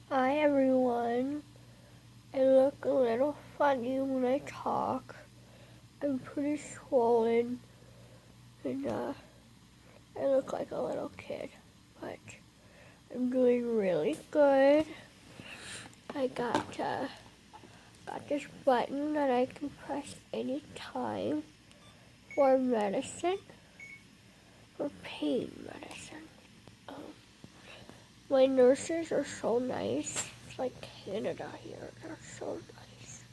Hi everyone. I look a little funny when I talk. I'm pretty swollen and I look like a little kid, but I'm doing really good. I got this button that I can press anytime for medicine, for pain medicine. My nurses are so nice. It's like Canada here. They're so nice.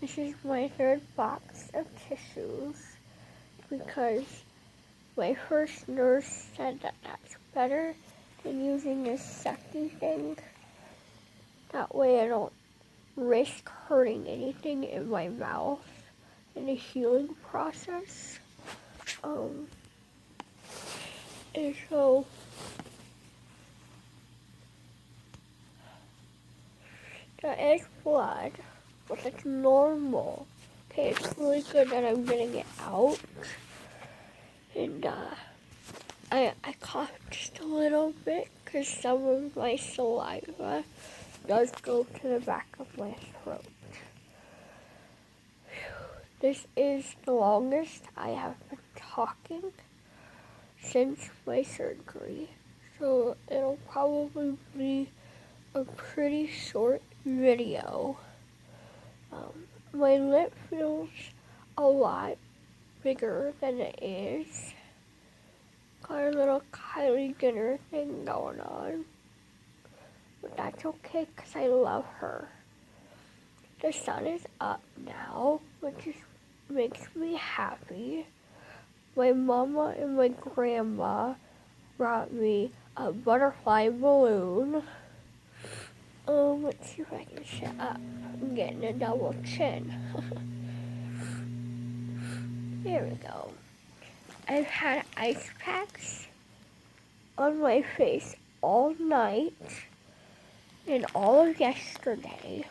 This is my third box of tissues because my first nurse said that that's better than using this sucky thing. That way I don't risk hurting anything in my mouth in the healing process. And so that is blood, but it's normal. Okay, it's really good that I'm getting it out. And I coughed just a little bit because some of my saliva does go to the back of my throat. This is the longest I have been talking since my surgery, so it'll probably be a pretty short video. My lip feels a lot bigger than it is. Got a little Kylie Jenner thing going on, but that's okay because I love her. The sun is up now, which makes me happy. My mama and my grandma brought me a butterfly balloon. Let's see if I can sit up. I'm getting a double chin. There we go. I've had ice packs on my face all night and all of yesterday.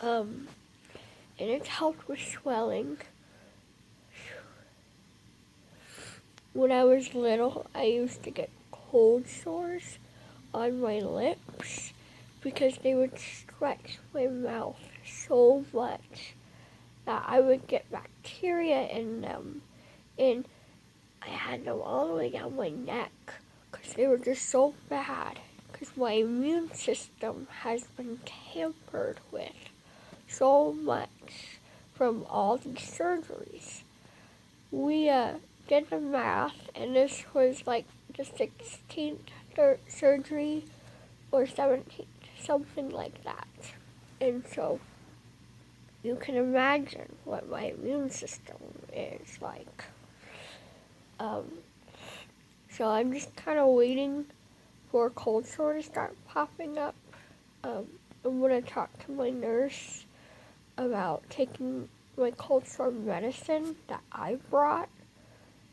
And it's helped with swelling. When I was little, I used to get cold sores on my lips because they would stretch my mouth so much that I would get bacteria in them, and I had them all the way down my neck because they were just so bad because my immune system has been tampered with so much from all these surgeries. We did the math, and this was like the 16th surgery or 17th, something like that. And so you can imagine what my immune system is like. So I'm just kind of waiting for a cold sore to start popping up. I'm going to talk to my nurse about taking my cold sore medicine that I brought.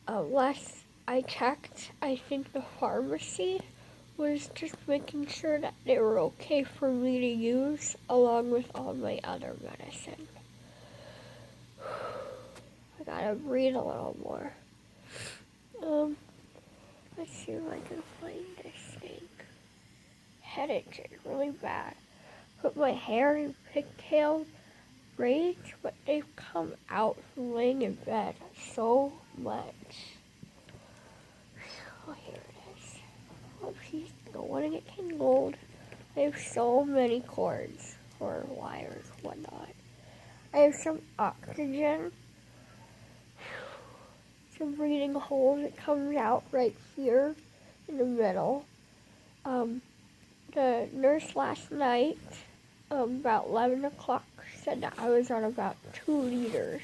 Last I checked, I think the pharmacy was just making sure that they were okay for me to use along with all my other medicine. I gotta breathe a little more. Let's see if I can find this thing. Headache is really bad. Put my hair in pigtail braids, but they've come out from laying in bed so much. Oh, here it is. Oh, please don't want to get tangled. I have so many cords or wires, whatnot. I have some oxygen. Some breathing hole that comes out right here in the middle. The nurse last night, about 11 o'clock, said that I was on about 2 liters,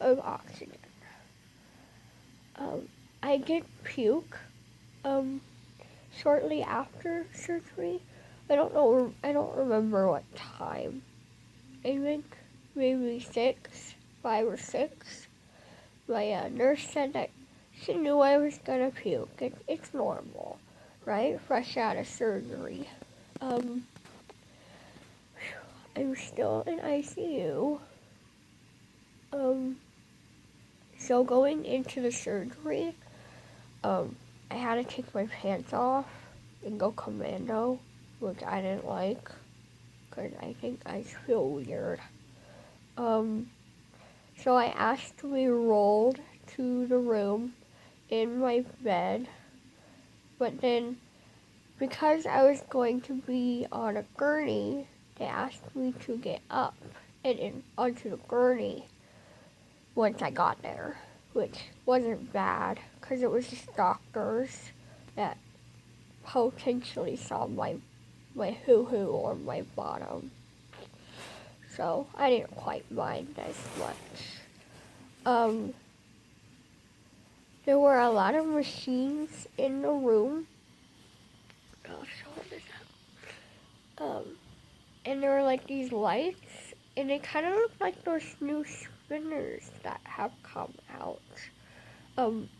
of oxygen. I did puke, shortly after surgery. I don't remember what time. I think maybe 5 or 6. My nurse said that she knew I was gonna puke. It's normal, right? Fresh out of surgery. I'm still in ICU. So going into the surgery, I had to take my pants off and go commando, which I didn't like, because I think I feel weird. So I asked to be rolled to the room in my bed, but then because I was going to be on a gurney, they asked me to get up and onto the gurney once I got there, which wasn't bad because it was just doctors that potentially saw my hoo-hoo or my bottom. So I didn't quite mind as much. There were a lot of machines in the room. I'll show this up. And there were like these lights, and they kind of looked like those new spinners that have come out.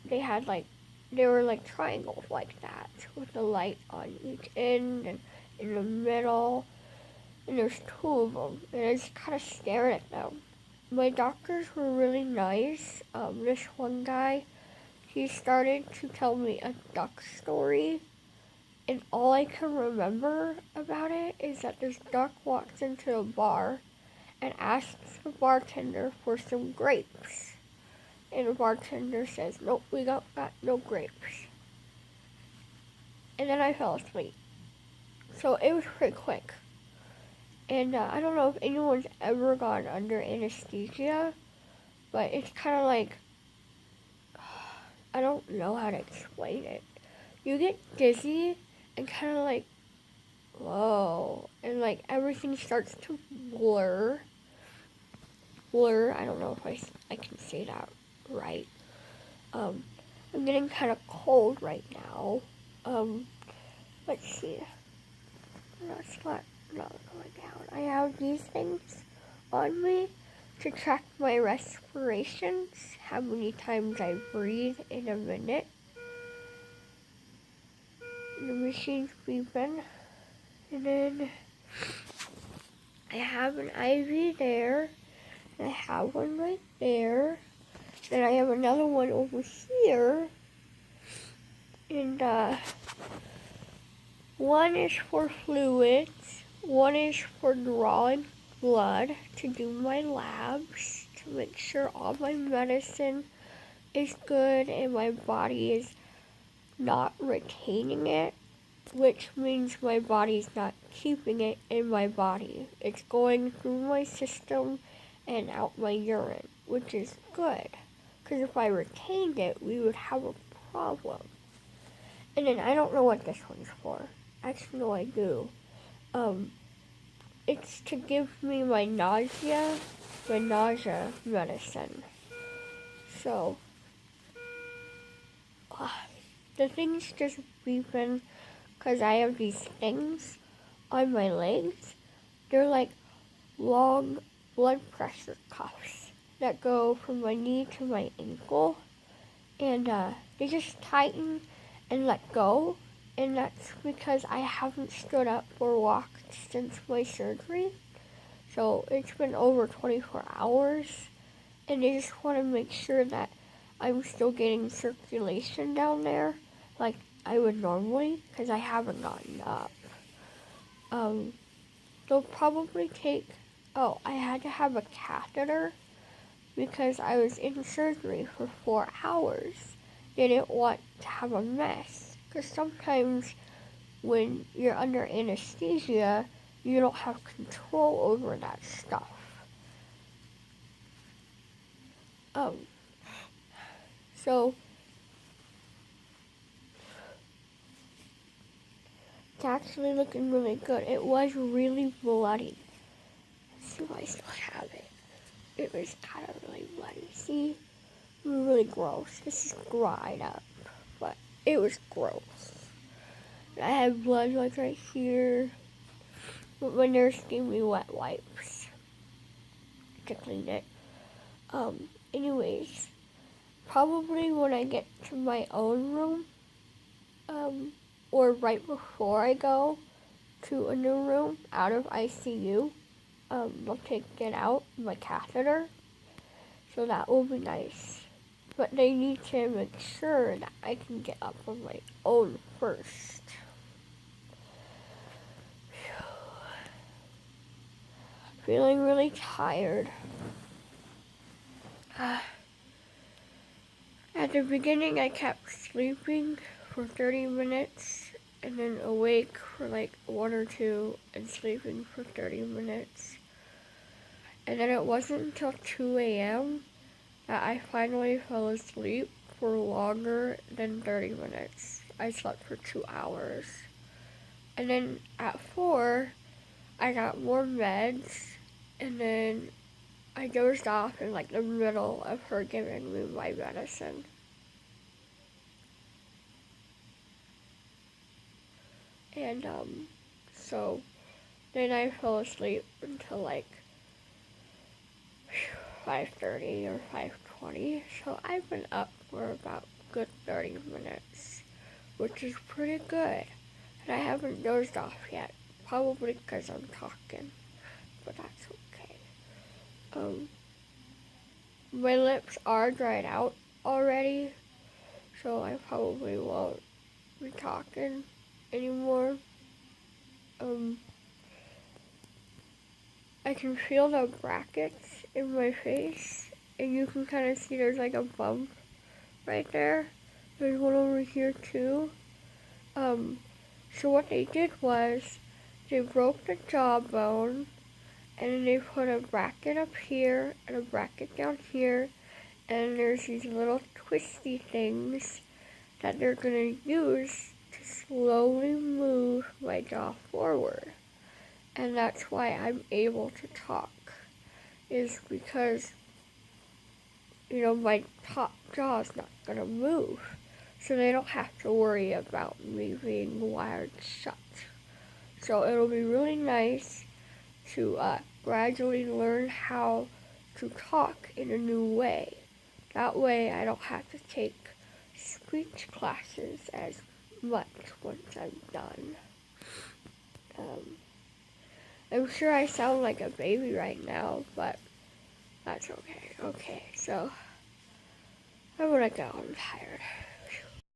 They were like triangles like that with a light on each end and in the middle. And there's two of them, and I just kind of stared at them. My doctors were really nice. This one guy, he started to tell me a duck story, and all I can remember about it is that this duck walks into a bar and asks the bartender for some grapes. And the bartender says, "Nope, we got no grapes." And then I fell asleep. So it was pretty quick. And I don't know if anyone's ever gone under anesthesia, but it's kind of like, I don't know how to explain it. You get dizzy and kind of like, whoa, and like everything starts to blur. I don't know if I can say that right. I'm getting kind of cold right now. Let's see. That's not going down. I have these things on me to track my respirations, how many times I breathe in a minute. The machine's beeping. And then I have an IV there. And I have one right there. Then I have another one over here. And one is for fluids. One is for drawing blood to do my labs, to make sure all my medicine is good and my body is not retaining it, which means my body's not keeping it in my body. It's going through my system and out my urine, which is good, because if I retained it, we would have a problem. And then I don't know what this one's for. Actually, no, I do. It's to give me my nausea medicine. So, the thing's just beeping because I have these things on my legs. They're like long blood pressure cuffs that go from my knee to my ankle. And they just tighten and let go. And that's because I haven't stood up or walked since my surgery. So it's been over 24 hours. And I just want to make sure that I'm still getting circulation down there like I would normally, because I haven't gotten up. They'll probably take, I had to have a catheter because I was in surgery for 4 hours. Didn't want to have a mess. Because sometimes when you're under anesthesia, you don't have control over that stuff. So it's actually looking really good. It was really bloody. Let's see if I still have it. It was kind of really bloody. See? It was really gross. This is dried up, but it was gross. I had blood like right here, but my nurse gave me wet wipes to clean it. Anyways, probably when I get to my own room, or right before I go to a new room out of ICU, they'll take it out, my catheter, so that will be nice. but they need to make sure that I can get up on my own first. Feeling really tired. At the beginning, I kept sleeping for 30 minutes and then awake for like 1 or 2 and sleeping for 30 minutes. And then it wasn't until 2 a.m. that I finally fell asleep for longer than 30 minutes. I slept for 2 hours. And then at 4, I got more meds, and then I dozed off in like the middle of her giving me my medicine. And so then I fell asleep until like 5:30 or 5:20. So I've been up for about a good 30 minutes, which is pretty good. And I haven't dozed off yet, probably because I'm talking, but that's okay. My lips are dried out already, so I probably won't be talking anymore. I can feel the brackets in my face, and you can kind of see there's like a bump right there. There's one over here too. So what they did was they broke the jawbone, and then they put a bracket up here and a bracket down here, and there's these little twisty things that they're gonna use to slowly move my jaw forward. And that's why I'm able to talk, is because, my top jaw is not gonna move. So they don't have to worry about me being wired shut. So it'll be really nice to gradually learn how to talk in a new way. That way I don't have to take speech classes as much once I'm done. I'm sure I sound like a baby right now, but that's okay. Okay, so I'm gonna go. I'm tired.